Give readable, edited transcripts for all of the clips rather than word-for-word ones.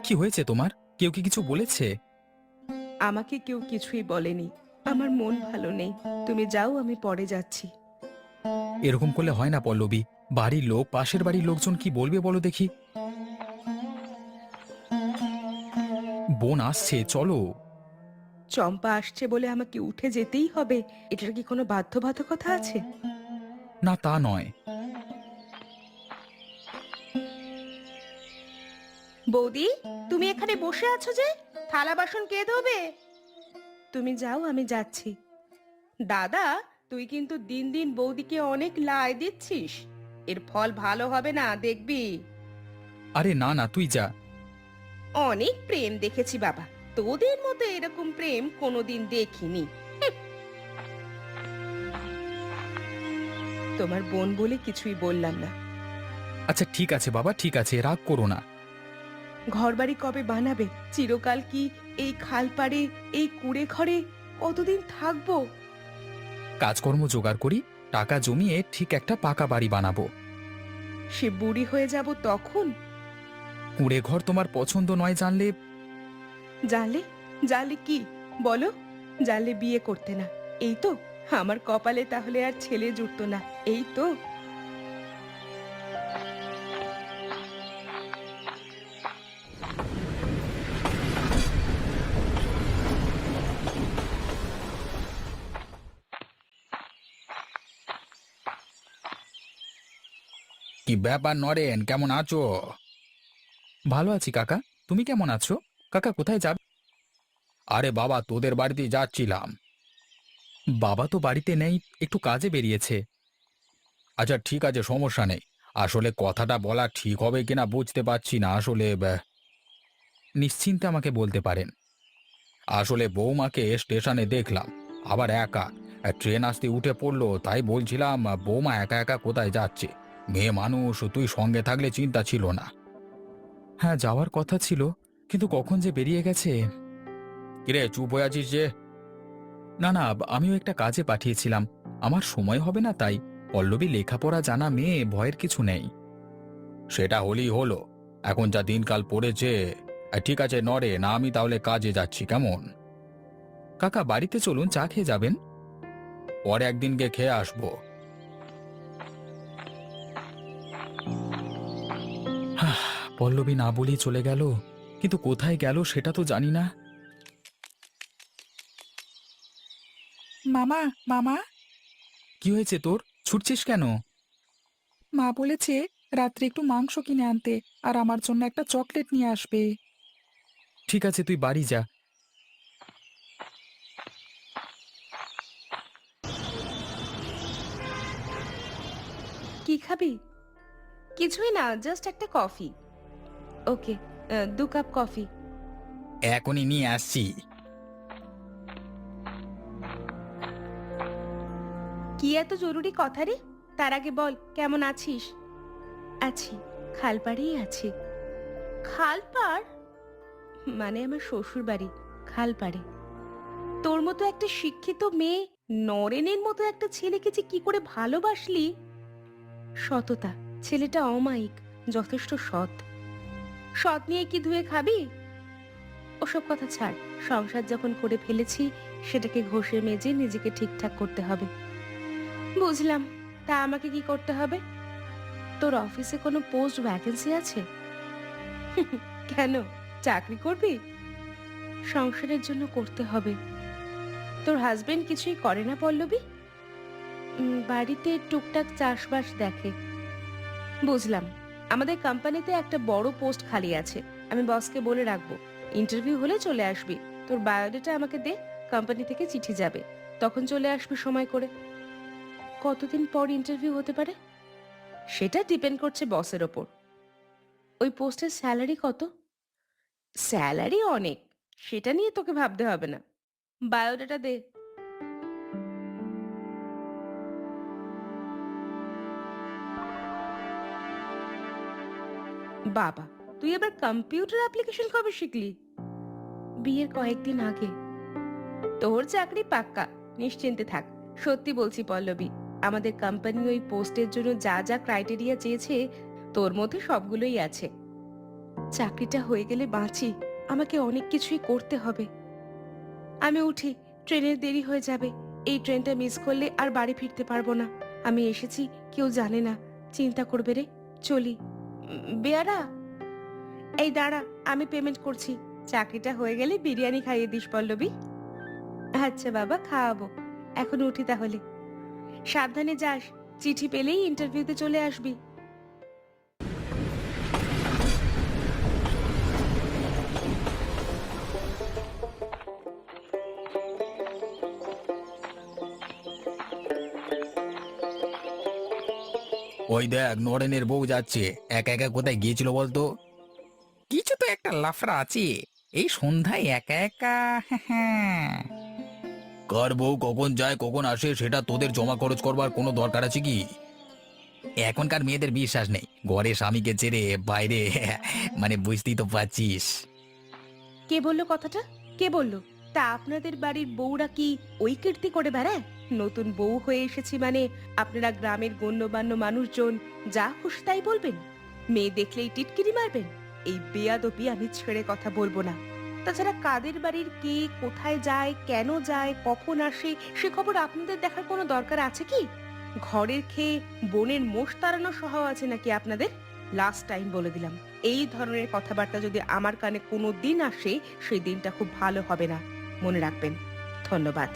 কি হয়েছে তোমার? কেউ কি কিছু বলেছে? আমাকে কেউ কিছুই বলেনি। আমার মন ভালো নেই। তুমি যাও, আমি পরে যাচ্ছি। এরকম করলে হয় না পল্লবী। বাড়ির লোক, পাশের বাড়ির লোকজন কি বলবে বলো দেখি। বোন আসছে, চলো। চম্পা আসছে বলে আমাকে উঠে যেতেই হবে? এটার কি কোনো বাধ্যবাধকতা আছে? না, তা নয়। বৌদি, তুমি এখানে বসে আছো যে? থালা বাসন কে ধোবে? তুমি যাও, আমি যাচ্ছি। দাদা, তুই কিন্তু দিন দিন বৌদিকে অনেক লাই দিচ্ছিস। এর ফল ভালো হবে না, দেখবি। আরে না না, তুই যা। অনেক প্রেম দেখেছি বাবা, তোদের মতো এরকম প্রেম কোনোদিন দেখিনি। তোমার বোন বলে কিছুই বললাম না। আচ্ছা ঠিক আছে বাবা, ঠিক আছে, রাগ করো না। ঘরবাড়ি কবে বানাবে? চিরকাল কি এই খাল পাড়ে, এই কুড়ে ঘরে কতদিন থাকবো? কাজকর্ম জোগাড় করি, টাকা জমিয়ে ঠিক একটা পাকা বাড়ি বানাবো। সে বুড়ি হয়ে যাব তখন? কুঁড়ে ঘর তোমার পছন্দ নয় জানলে? জানলে? জানলে কি? বলো। জানলে বিয়ে করতে না, এই তো? আমার কপালে তাহলে আর ছেলে জুটতো না, এই তো? কি ব্যাপার নরেন, কেমন আছো? ভালো আছি কাকা। তুমি কেমন আছো? কাকা কোথায় যাবে? আরে বাবা, তোদের বাড়িতেই যাচ্ছিলাম। বাবা তো বাড়িতে নেই, একটু কাজে বেরিয়েছে। আচ্ছা ঠিক আছে, সমস্যা নেই। আসলে কথাটা বলা ঠিক হবে কিনা বুঝতে পারছি না আসলে। নিশ্চিন্তে আমাকে বলতে পারেন। আসলে বৌমাকে স্টেশনে দেখলাম, আবার একা। ট্রেন আসতে উঠে পড়লো, তাই বলছিলাম বৌমা একা একা কোথায় যাচ্ছে। মেয়ে মানুষ, তুই সঙ্গে থাকলে চিন্তা ছিল না। হ্যাঁ, যাওয়ার কথা ছিল, কিন্তু কখন যে বেরিয়ে গেছে। কিরে, চুপ হয়ে আছিস যে? না না, আমিও একটা কাজে পাঠিয়েছিলাম। আমার সময় হবে না তাই। পল্লবী লেখাপড়া জানা মেয়ে, ভয়ের কিছু নেই। সেটা হলেই হলো। এখন যা দিনকাল পড়েছে। ঠিক আছে নরেন, আমি তাহলে কাজে যাচ্ছি, কেমন? কাকা বাড়িতে চলুন, চা খেয়ে যাবেন। পরে একদিন গিয়ে খেয়ে আসবো। হাহ, পল্লবী না বলেই চলে গেল, কিন্তু কোথায় গেল সেটা তো জানি না। মামা, মামা, কি হয়েছে তোর? ছুটছিস কেন? মা বলেছে রাত্রে একটু মাংস কিনে আনতে আর আমার জন্য একটা চকলেট নিয়ে আসবে। ঠিক আছে, তুই বাড়ি যা। কি খাবি? কিছুই না, জাস্ট একটা কফি। ওকে, 2 কাপ কফি। এখনই নিয়ে আসছি। কি এত জরুরি কথা রে? তার আগে বল, কেমন আছিস? আছি, খালপাড়েই আছি। খালপাড়? মানে আমার শ্বশুর বাড়ি, খালপাড়ে। তোর মতো একটা শিক্ষিত মেয়ে নরেনের মতো একটা ছেলেকে যে কি করে ভালোবাসলি! সততা, ছেলেটা অমায়িক, যথেষ্ট সৎ। সৎ নিয়ে কি ধুয়ে খাবি? ওসব কথা ছাড়। সংসার যখন করে ফেলেছি, সেটাকে ঘষে মেজে নিজেকে ঠিকঠাক করতে হবে। বুঝলাম। তা আমাকে কি করতে হবে? তোর অফিসে কোনো পোস্ট ভ্যাকেন্সি আছে? কেন, চাকরি করবি? সংসারের জন্য করতে হবে। তোর হাজবেন্ড কিছুই করে না পল্লবী? বাড়িতে টুকটাক চাষবাস দেখে। বুঝলাম। আমাদের কোম্পানিতে একটা বড় পোস্ট খালি আছে। আমি বসকে বলে রাখবো, ইন্টারভিউ হলে চলে আসবি। তোর বায়োডাটা আমাকে দে, কোম্পানি থেকে চিঠি যাবে। তখন চলে আসবি সময় করে। কতদিন পর ইন্টারভিউ হতে পারে? সেটা ডিপেন্ড করছে বসের ওপর। ওই পোস্টের স্যালারি কত? স্যালারি অনেক, সেটা নিয়ে তোকে ভাবতে হবে না। বায়োডাটা দে। বাবা, তুই আবার কম্পিউটার অ্যাপ্লিকেশন কবে শিখলি? বিয়ের কয়েকদিন আগে। তোর চাকরি পাক্কা, নিশ্চিন্তে থাক। সত্যি বলছি পল্লবী, আমাদের কোম্পানি ওই পোস্টের জন্য যা যা ক্রাইটেরিয়া চেয়েছে, তোর মধ্যে সবগুলোই আছে। চাকরিটা হয়ে গেলে বাঁচি, আমাকে অনেক কিছুই করতে হবে। আমি উঠি, ট্রেনের দেরি হয়ে যাবে। এই ট্রেনটা মিস করলে আর বাড়ি ফিরতে পারবো না। আমি এসেছি, কেউ জানে না। চিন্তা করবে রে। চলি। বেয়ারা, এই দাঁড়া, আমি পেমেন্ট করছি। চাকরিটা হয়ে গেলে বিরিয়ানি খাইয়ে দিস পল্লবী। আচ্ছা বাবা, খাওয়াবো। এখন উঠি তাহলে। সাবধানে যাস, চিঠি পেলেই ইন্টারভিউতে চলে আসবি। ওই দেখ নরেনের বউ যাচ্ছে। একা একা কোথায় গিয়েছিল বলতো? কিছু তো একটা লাফড়া আছে এই সন্ধ্যায় একা একা। হ্যাঁ, কার বউ কখন যায় কখন আসে সেটা তোদের জমা খরচ করবার কোনো দরকার আছে কি? এখনকার মেয়েদের বিশ্বাস নেই, ঘরে স্বামীকে ছেড়ে বাইরে। মানে বুঝতেই তো পারছিস। কে বললো কথাটা? কে বললো? তা আপনাদের বাড়ির বউরা কি ওই কীর্তি করে বেড়ায়? নতুন বউ হয়ে এসেছি মানে আপনারা গ্রামের গণ্যমান্য মানুষজন যা খুশি তাই বলবেন? মেয়ে দেখলেই টিটকিরি মারবেন? এই বেয়াদবি আমি ছেড়ে কথা বলবো না। তাছাড়া কাদের বাড়ির কে কোথায় যায়, কেন যায়, কখন আসে, সে খবর আপনাদের দেখার কোনো দরকার আছে কি? ঘরের খেয়ে বোনের মোষ তাড়ানো স্বভাব আছে নাকি আপনাদের? লাস্ট টাইম বলে দিলাম, এই ধরনের কথাবার্তা যদি আমার কানে কোনো দিন আসে, সেই দিনটা খুব ভালো হবে না। মনে রাখবেন। ধন্যবাদ।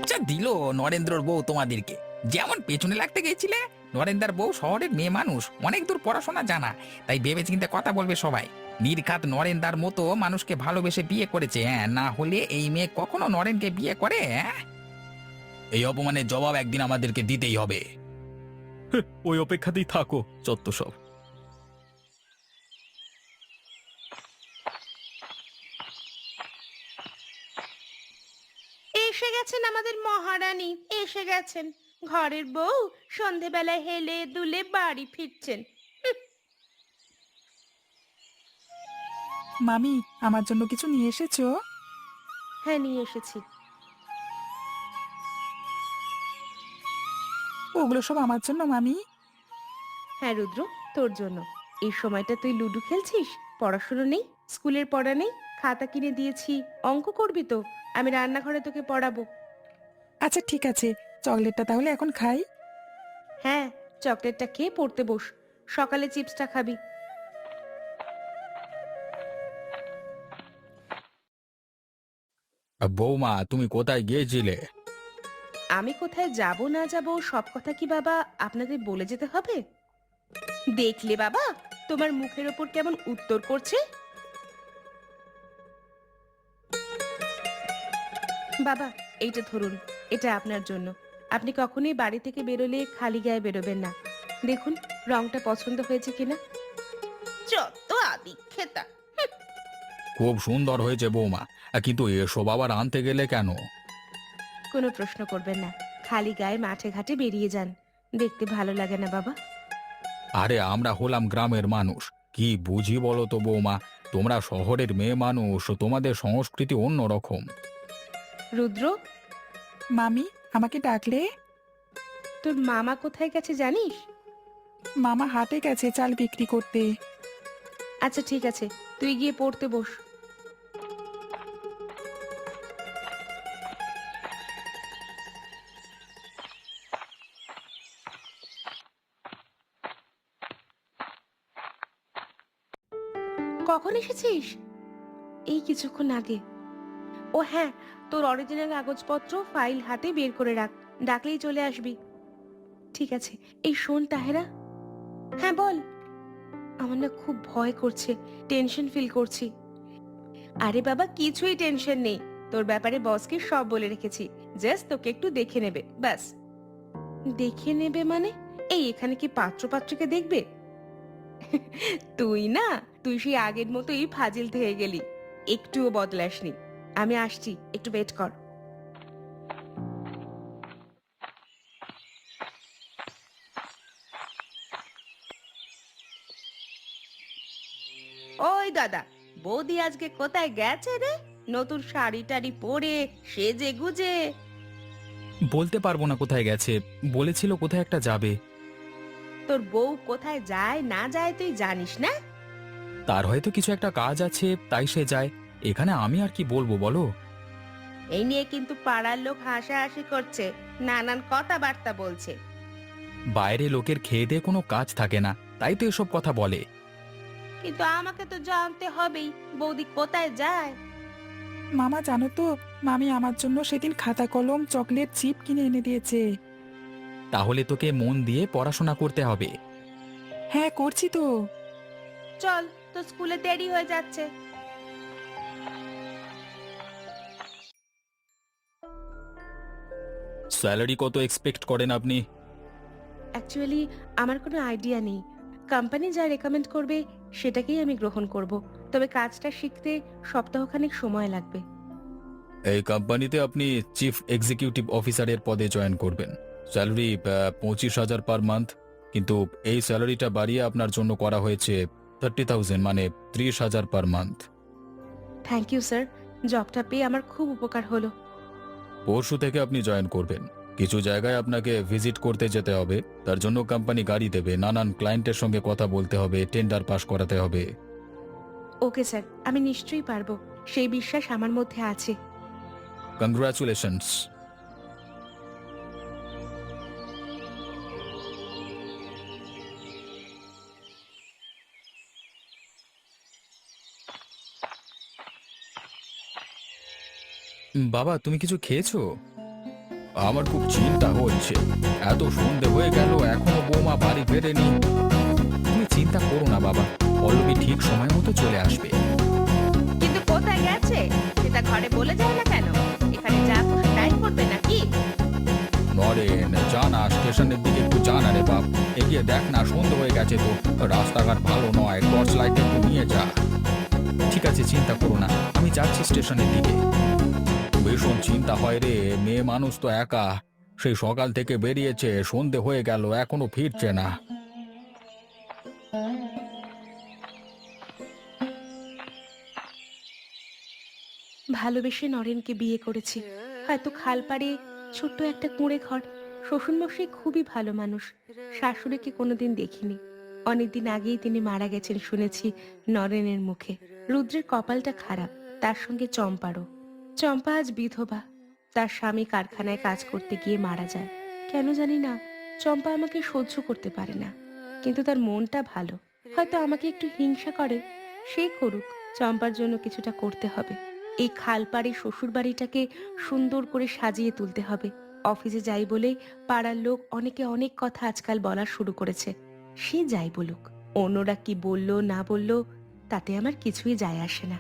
আচ্ছা দিল নরেন্দ্রর বউ তোমাদেরকে। যেমন পেছনে লাগতে গেছিলে। নরেন্দ্র বউ শহরের মেয়ে মানুষ, অনেক দূর পড়াশোনা জানা, তাই ভেবে চিন্তে কথা বলবে সবাই। নির্ঘাত নরেন্দার মতো মানুষকে ভালোবেসে বিয়ে করেছে, হ্যাঁ, না হলে এই মেয়ে কখনো নরেনকে বিয়ে করে? হ্যাঁ, এই অপমানের জবাব একদিন আমাদেরকে দিতেই হবে। ওই অপেক্ষাতেই থাকো যত সব। এসে গেছেন আমাদের মহারানী, এসে গেছেন। ঘরের বউ সন্ধেবেলায় হেলে দুলে বাড়ি ফিরছেন। মামি, আমার জন্য কিছু নিয়ে এসেছো? হ্যাঁ, নিয়ে এসেছি। ওগুলো সব আমার জন্য মামি। হ্যাঁ রুদ্র, তোর জন্য। এই সময়টা তুই লুডো খেলছিস, পড়াশোনা নেই, স্কুলের পড়া নেই। খাতা কিনে দিয়েছি, অঙ্ক করবি তো? আমি রান্নাঘরে তোকে পড়াবো। আচ্ছা ঠিক আছে, চকলেটটা তাহলে এখন খাই। হ্যাঁ, চকলেটটা খেয়ে পড়তে বস। সকালে চিপসটা খাবি। বৌমা, তুমি কোথায় গিয়েছিলে? আমি কোথায় যাব না যাব সব কথা কি বাবা আপনাদের বলে যেতে হবে? দেখলে বাবা, তোমার মুখের ওপর কেমন উত্তর করছে। বাবা, এইটা ধরুন, এটা আপনার জন্য। আপনি কখনোই বাড়ি থেকে বেরোলে খালি গায়ে বেরোবেন না। দেখুন রংটা পছন্দ হয়েছে কিনা। যত আদিক্ষেতা। খুব সুন্দর হয়েছে বৌমা, কিন্তু এসব আবার আনতে গেলে কেন? কোনো প্রশ্ন করবেন না, খালি গায়ে মাঠে ঘাটে বেরিয়ে যান। দেখতে ভালো লাগে না বাবা? আরে আমরা হলাম গ্রামের মানুষ, কি বুঝি বলো তো বৌমা। তোমরা শহরের মেয়ে মানুষ, তোমাদের সংস্কৃতি অন্য রকম। রুদ্র, মামি, আমাকে ডাকলে? তোর মামা কোথায় গেছে জানিস? মামা হাটে গেছে চাল বিক্রি করতে। আচ্ছা ঠিক আছে, তুই গিয়ে পড়তে বস। কখন এসেছিস? এই কিছুক্ষণ আগে। ও হ্যাঁ, তোর অরিজিনাল কাগজপত্র ফাইল হাতে বের করে রাখ, ডাকলেই চলে আসবি। ঠিক আছে। এই শোন তাহেরা। হ্যাঁ বল। আমার না খুব ভয় করছে, টেনশন ফিল করছি। আরে বাবা, কিছুই টেনশন নেই। তোর ব্যাপারে বসকে সব বলে রেখেছি, জাস্ট তোকে একটু দেখে নেবে ব্যাস। দেখে নেবে মানে? এই এখানে কি পাত্র পাত্রকে দেখবে? তুই না, তুই সেই আগের মতোই ফাজিল হয়ে গেলি, একটুও বদলাসনি। আমি আসছি, একটু ওয়েট কর। ওই দাদা, বৌদি আজকে কোথায় গেছে রে? নতুন শাড়ি টাড়ি পরে সেজে গুজে। বলতে পারবো না কোথায় গেছে, বলেছিল কোথায় একটা যাবে। তোর বউ কোথায় যায় না যায় তুই জানিস না? তার হয়তো কিছু একটা কাজ আছে তাই সে যায়। এখানে আমি আর কি বলবো বলো। এই নিয়ে কিন্তু পাড়ার লোক হাসাহাসি করছে, নানান কথাবার্তা বলছে। বাইরে লোকের খেয়ে দিয়ে কোনো কাজ থাকে না, তাই তো এসব কথা বলে। কিন্তু আমাকে তো জানতে হবেই বৌদি কোথায় যায়। মামা জানো তো, মামি আমার জন্য সেদিন খাতা কলম চকলেট চিপ কিনে এনে দিয়েছে। তাহলে তোকে মন দিয়ে পড়াশোনা করতে হবে। হ্যাঁ, করছি তো। চল, তো স্কুলে দেরি হয়ে যাচ্ছে। স্যালারি কত এক্সপেক্ট করেন আপনি? অ্যাকচুয়ালি আমার কোনো আইডিয়া নেই। কোম্পানি যা রেকমেন্ড করবে সেটাকেই আমি গ্রহণ করব। তবে কাজটা শিখতে সপ্তাহখানেক সময় লাগবে। এই কোম্পানিতে আপনি চিফ এক্সিকিউটিভ অফিসারের পদে জয়েন করবেন। স্যালারি 25,000 পার মান্থ, কিন্তু এই স্যালারিটা বাড়িয়ে আপনার জন্য করা হয়েছে 30,000, মানে 30,000 per month. Thank you sir, জবটা পেয়ে আমার খুব উপকার হলো। পরশু থেকে আপনি জয়েন করবেন। কিছু জায়গায় আপনাকে ভিজিট করতে যেতে হবে, তার জন্য কোম্পানি গাড়ি দেবে, নানান ক্লায়েন্টের সঙ্গে কথা বলতে হবে, টেন্ডার পাস করাতে হবে। ওকে স্যার, আমি নিশ্চয়ই পারবো, সেই বিশ্বাস আমার মধ্যে আছে। কংগ্রাচুলেশনস। বাবা, তুমি কিছু খেয়েছো? আমার খুব চিন্তা হচ্ছে, এত সন্ধে হয়ে গেল এখনো বৌমা বাড়ি ফেরেনি। তুমি চিন্তা করো না বাবা, পল্লবী ঠিক সময় মতো চলে আসবে। কিন্তু কোথায় গেছে সেটা ঘরে বলে যায় না কেন? এখানে যা খুশি তাই করবে নাকি? নরেন, জানা স্টেশনের দিকে একটু জানা রে বাপ, এগিয়ে দেখ না, সন্ধে হয়ে গেছে তো, রাস্তাঘাট ভালো নয়, টর্চ লাইট একটু নিয়ে যা। ঠিক আছে, চিন্তা করো না, আমি যাচ্ছি স্টেশনের দিকে। ভীষণ চিন্তা হয় রে, মেয়ে মানুষ তো একা, সেই সকাল থেকে বেরিয়েছে, সন্ধে হয়ে গেল এখনো ফিরছে না। ভালোবেসে নরেনকে বিয়ে করেছি, হয়তো খালপাড়ে ছোট্ট একটা কুঁড়ে ঘর। শ্বশুরমশাই খুবই ভালো মানুষ, শাশুড়িকে কোনোদিন দেখিনি। অনেকদিন আগেই তিনি মারা গেছেন শুনেছি নরেনের মুখে। রুদ্রের কপালটা খারাপ, তার সঙ্গে চম্পারও। চম্পা আজ বিধবা, তার স্বামী কারখানায় কাজ করতে গিয়ে মারা যায়। কেন জানি না, চম্পা আমাকে সহ্য করতে পারে না, কিন্তু তার মনটা ভালো। হয়তো আমাকে একটু হিংসা করে, সে করুক, চম্পার জন্য কিছুটা করতে হবে। এই খালপাড়ে শ্বশুর বাড়িটাকে সুন্দর করে সাজিয়ে তুলতে হবে। অফিসে যাই বলে পাড়ার লোক অনেকে অনেক কথা আজকাল বলা শুরু করেছে। সে যাই বলুক, অন্যরা কি বলল না বলল তাতে আমার কিছুই যায় আসে না।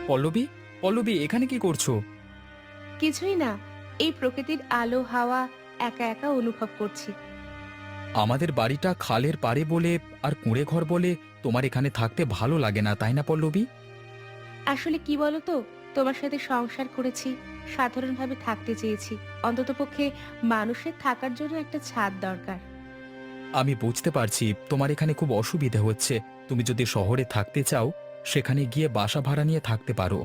পল্লবী, পল্লবী, এখানে কি করছো? কিছুই না, এই প্রকৃতির আলো হাওয়া একা একা অনুভব করছি। আমাদের বাড়িটা খালের পাড়ে বলে আর কুঁড়ে ঘর বলে তোমার এখানে থাকতে ভালো লাগে না, তাই না পল্লবী? আসলে কি বলতো, তোমার সাথে সংসার করেছি, সাধারণভাবে থাকতে চেয়েছি। অন্ততপক্ষে মানুষের থাকার জন্য একটা ছাদ দরকার। আমি বুঝতে পারছি তোমার এখানে খুব অসুবিধে হচ্ছে। তুমি যদি শহরে থাকতে চাও, সেখানে গিয়ে বাসা ভাড়া নিয়ে থাকতে পারো।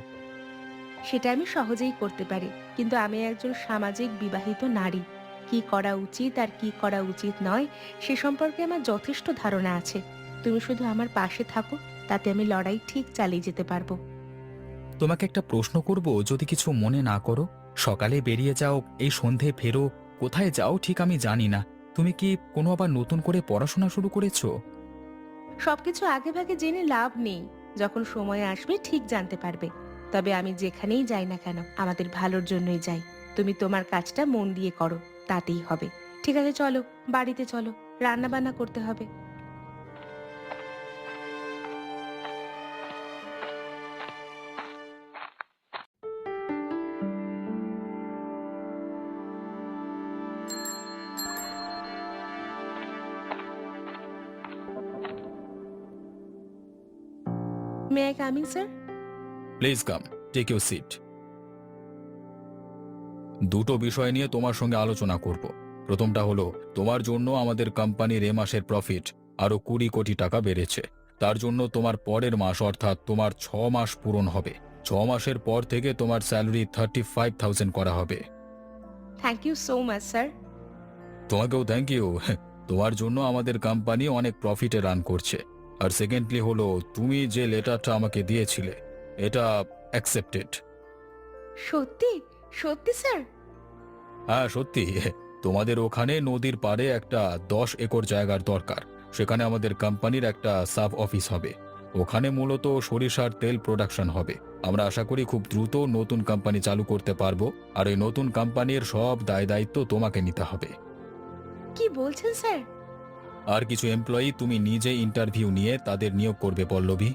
সেটা আমি সহজেই করতে পারি, কিন্তু আমি একজন সামাজিক বিবাহিত নারী। কি করা উচিত আর কি করা উচিত নয় সে সম্পর্কে আমার যথেষ্ট ধারণা আছে। তুমি শুধু আমার পাশে থাকো, তাতে আমি লড়াই ঠিক চালিয়ে যেতে পারবো। তোমাকে একটা প্রশ্ন করব, যদি কিছু মনে না করো। সকালে বেরিয়ে যাও, এই সন্ধে ফেরো, কোথায় যাও ঠিক আমি জানি না। তুমি কি কোনো আবার নতুন করে পড়াশোনা শুরু করেছো? সবকিছু আগে ভাগে জেনে লাভ নেই, যখন সময় আসবে ঠিক জানতে পারবে। তবে আমি যেখানেই যাই না কেন আমাদের ভালোর জন্যই যাই। তুমি তোমার কাজটা মন দিয়ে করো, তাতেই হবে। ঠিক আছে, চলো বাড়িতে চলো, রান্না বান্না করতে হবে। May I coming sir? Please come, take your seat. দুটো বিষয় নিয়ে তোমার সঙ্গে আলোচনা করব। প্রথমটা হলো, তোমার জন্য আমাদের কোম্পানির এ মাসের প্রফিট আরো 20 কোটি টাকা বেড়েছে। তার জন্য তোমার পরের মাস অর্থাৎ তোমার 6 মাস পূরণ হবে। 6 মাসের পর থেকে তোমার স্যালারি 35,000 করা হবে। Thank you so much sir. তোমাকেও থ্যাংক ইউ। তোমার জন্য আমাদের কোম্পানি অনেক প্রফিটে রান করছে। আর সেকেন্ডলি হলো, তুমি যে লেটারটা আমাকে দিয়েছিলে এটা অ্যাকসেপ্টেড। সত্যি? সত্যি স্যার? হ্যাঁ সত্যি। তোমাদের ওখানে নদীর পাড়ে একটা 10 একর জায়গার দরকার। সেখানে আমাদের কোম্পানির একটা সাব অফিস হবে। ওখানে মূলত সরিষার তেল প্রোডাকশন হবে। আমরা আশা করি খুব দ্রুত নতুন কোম্পানি চালু করতে পারবো। আর এই নতুন কোম্পানির সব দায় দায়িত্ব তোমাকে নিতে হবে। কি বলছেন স্যার? আর কিছু এমপ্লয়ি তুমি নিজে ইন্টারভিউ নিয়ে তাদের নিয়োগ করবে পল্লবী।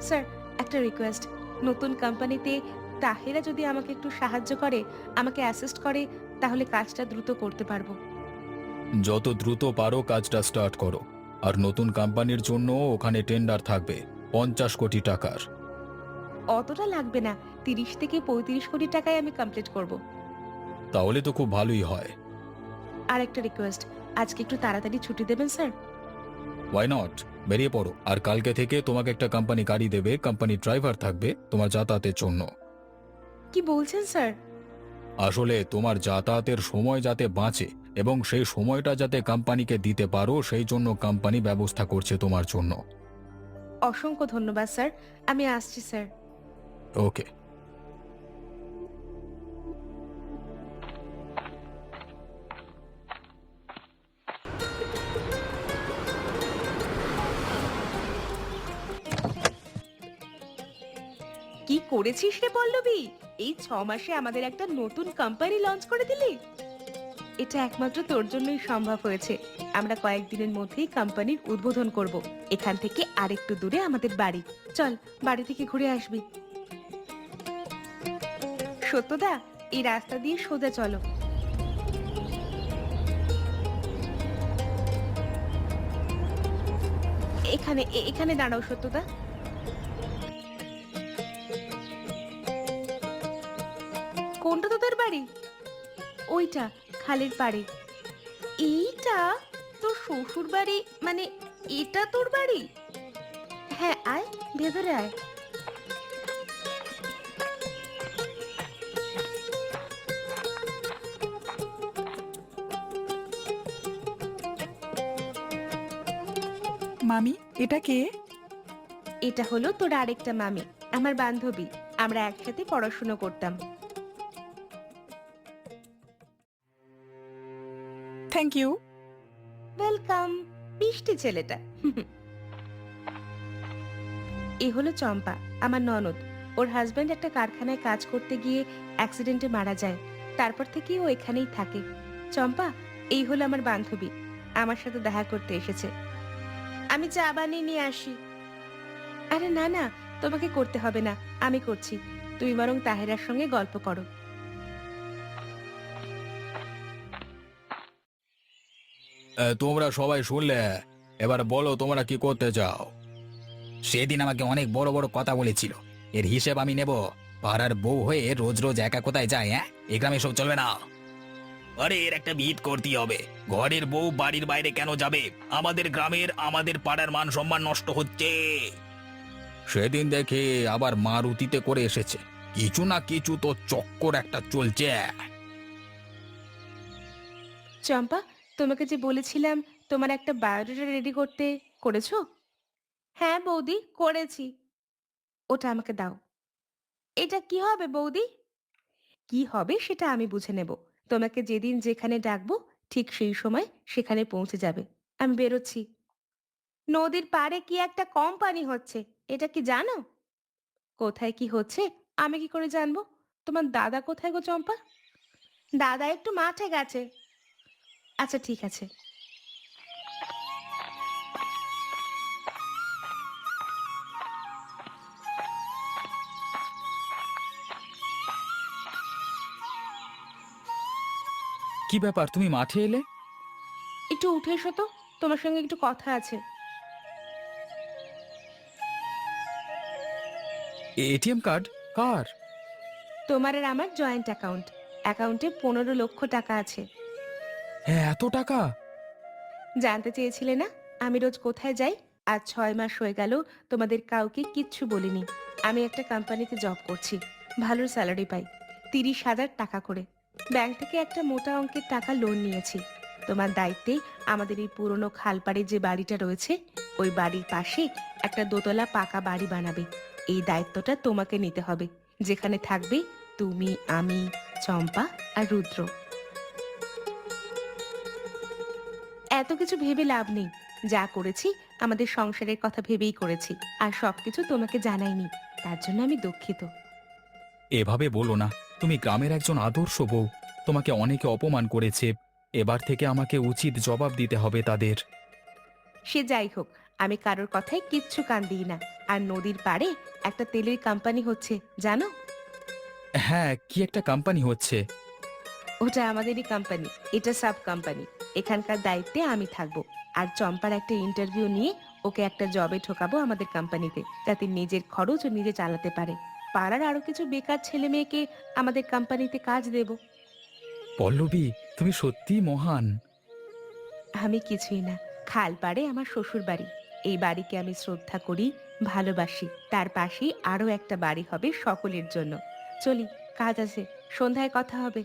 স্যার, একটা রিকোয়েস্ট। নতুন কোম্পানিতে তাহেরা যদি আমাকে একটু সাহায্য করে, আমাকে অ্যাসিস্ট করে, তাহলে কাজটা দ্রুত করতে পারবো। যত দ্রুত পারো কাজটা স্টার্ট করো। আর নতুন কোম্পানির জন্য ওখানে টেন্ডার থাকবে 50 কোটি টাকার। অতটা লাগবে না, 30 থেকে 35 কোটি টাকায় আমি কমপ্লিট করব। তাহলে তো খুব ভালোই হয়। আর একটা রিকোয়েস্ট, আজকে একটু তাড়াতাড়ি ছুটি দেবেন স্যার? ওয়াই নট, বেরিয়ে পড়ো। আর কালকে থেকে তোমাকে একটা কোম্পানি গাড়ি দেবে, কোম্পানি ড্রাইভার থাকবে তোমার যাতায়াতের জন্য। কি বলছেন স্যার? আসলে তোমার যাতায়াতের সময় যাতে বাঁচে এবং সেই সময়টা যাতে কোম্পানিকে দিতে পারো, সেই জন্য কোম্পানি ব্যবস্থা করছে তোমার জন্য। অসংখ্য ধন্যবাদ স্যার, আমি আসছি স্যার। ওকে। কি করেছিস রে পল্লবী? এই 6 মাসে আমাদের একটা নতুন কোম্পানি লঞ্চ করে দিলি। এটা একমাত্র তোর জন্যই সম্ভব হয়েছে। আমরা কয়েকদিনের মধ্যেই কোম্পানির উদ্বোধন করব। এখান থেকে আরেকটু দূরে আমাদের বাড়ি। চল, বাড়ি থেকে ঘুরে আসবি। সত্যদা, এই রাস্তা দিয়ে সোজা চলো। এখানে দাঁড়াও সত্যদা। কোনটা তোদের বাড়ি? ওইটা, খালের পাড়ে। এইটা তোর শ্বশুর বাড়ি? মানে এটা তোর বাড়ি? হ্যাঁ, আয়, ভেতরে আয়। মামি, এটা কে? এটা হলো তোর আরেকটা মামি, আমার বান্ধবী। আমরা একসাথে পড়াশুনো করতাম। Thank you. ওয়েলকাম। মিষ্টি ছেলেটা। এ হলো চম্পা, আমার ননদ। ওর হাজবেন্ড একটা কারখানায় কাজ করতে গিয়ে অ্যাক্সিডেন্টে মারা যায়। তারপর থেকে ও এখানেই থাকে। চম্পা, এই হলো আমার বান্ধবী, আমার সাথে দেখা করতে এসেছে। আমি চা বানিয়ে নিয়ে আসি। আরে না না, তোমাকে করতে হবে না, আমি করছি। তুমি বরং তাহেরার সঙ্গে গল্প করো। তোমরা সবাই শুনলে, এবার বলো তোমরা কি করতে চাও। সেদিন আমাকে অনেক বড় বড় কথা বলেছিল, এর হিসেব আমি নেব। পাড়ার বউ হয়ে রোজ রোজ একা কোথায় যায়? হ্যাঁ, এই গ্রামে সব চলবে না। আরে এর একটা বিহিত করতেই হবে। ঘরের বউ বাড়ির বাইরে কেন যাবে? আমাদের গ্রামের, আমাদের পাড়ার মান সম্মান নষ্ট হচ্ছে। সেদিন দেখে আবার মারুতিতে করে এসেছে। কিছু না কিছু তো চক্কর একটা চলছে। চম্পা, তোমাকে যে বলেছিলাম তোমার একটা বায়োডাটা রেডি করতে, করেছো? হ্যাঁ বৌদি, করেছি। ওটা আমাকে দাও। এটা কি হবে বৌদি? কি হবে সেটা আমি বুঝে নেব। তোমাকে যেদিন যেখানে ডাকবো ঠিক সেই সময় সেখানে পৌঁছে যাবে। আমি বেরোচ্ছি। নদীর পাড়ে কি একটা কোম্পানি হচ্ছে, এটা কি জানো? কোথায় কি হচ্ছে আমি কি করে জানবো? তোমার দাদা কোথায় গো চম্পা? দাদা একটু মাঠে গেছে। আচ্ছা ঠিক আছে। কি ব্যাপার, তুমি মাঠে এলে? একটু উঠে এসো তো, তোমার সঙ্গে একটু কথা আছে। ATM card? কার? তোমার আর আমার জয়েন্ট অ্যাকাউন্ট। অ্যাকাউন্টে 15 লক্ষ টাকা আছে। হ্যাঁ, এত টাকা? জানতে চেয়েছিলে না আমি রোজ কোথায় যাই? আজ 6 মাস হয়ে গেল তোমাদের কাউকে কিচ্ছু বলিনি। আমি একটা কোম্পানিতে জব করছি, ভালো স্যালারি পাই, 30,000 টাকা করে। ব্যাংক থেকে একটা মোটা অঙ্কের টাকা লোন নিয়েছি। তোমার দায়িত্বে আমাদের এই পুরনো খালপাড়ে যে বাড়িটা রয়েছে, ওই বাড়ির পাশে একটা দোতলা পাকা বাড়ি বানাবে। এই দায়িত্বটা তোমাকে নিতে হবে, যেখানে থাকবে তুমি, আমি, চম্পা আর রুদ্র। এত কিছু ভেবে লাভ নেই। যা করেছি আমাদের সংসারের কথা ভেবেই করেছি, আর সবকিছু তোমাকে জানাইনি, তার জন্য আমি দুঃখিত। এভাবে বলো না, তুমি গ্রামের একজন আদর্শ বউ। তোমাকে অনেকে অপমান করেছে, এবার থেকে আমাকে উচিত জবাব দিতে হবে তাদের। সে যাই হোক, আমি কারোর কথায় কিচ্ছু কান দিই না। আর নদীর পাড়ে একটা তেলের কোম্পানি হচ্ছে, জানো? হ্যাঁ, কি একটা কোম্পানি হচ্ছে? ওটা আমাদেরই কোম্পানি, এটা সাব কোম্পানি। এখানকার দায়িত্বে আমি থাকবো। আর চম্পার একটা ইন্টারভিউ নিয়ে ওকে একটা জবে ঠোকাবো আমাদের কোম্পানিতে, যাতে নিজের খরচ ও নিজে চালাতে পারে। পাড়ার আরো কিছু বেকার ছেলে মেয়েকে আমাদের কোম্পানিতে কাজ দেব। পল্লবী, তুমি সত্যিই মহান। আমি কিছুই না, খাল পাড়ে আমার শ্বশুর বাড়ি। এই বাড়িকে আমি শ্রদ্ধা করি, ভালোবাসি। তার পাশেই আরো একটা বাড়ি হবে সকলের জন্য। চলি, কাজ আছে, সন্ধ্যায় কথা হবে।